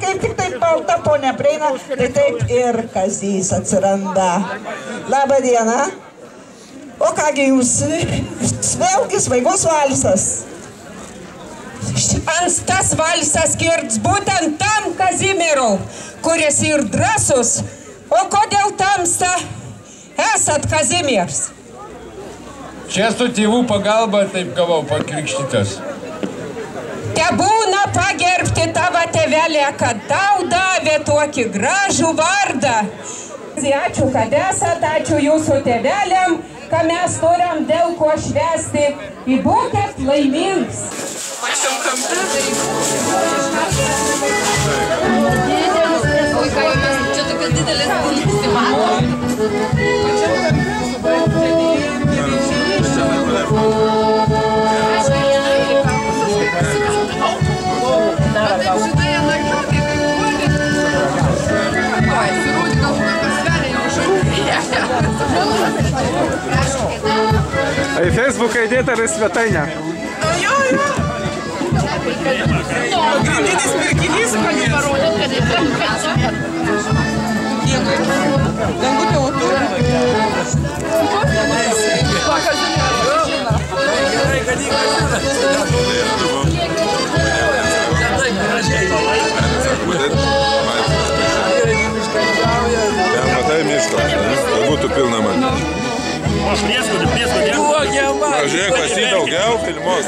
kaip tik taip balta ponia prieina, tai taip ir Kazys atsiranda. Labą dieną. O kągi jūs, vėlgi svaigus valsas. Tas valsas skirts būtent tam Kazimierui, kuris ir drąsus. O kodėl tamsta esat Kazimieras? Čia su tėvų pagalba taip gavau pakrikštytas. Te būna pagerbti tavo tėvelę, kad tau davė tokį gražų vardą. Ačiū, kad esat, ačiū jūsų tėvelėm, kad mes turim dėl ko švęsti. Ir būkit laimings. Čia tokios didelės nesimato. A į Facebooką įdėt ar į svetainę? Jo. Pagrindinis pirkinys, galiu parodyti, kad jis Dėkui. Dangutė utų. Gerai, kad jį Ten matai mišką, tai būtų pilna matė. Aš prieskudį. Žiūrėk, pas jį daugiau filmuos.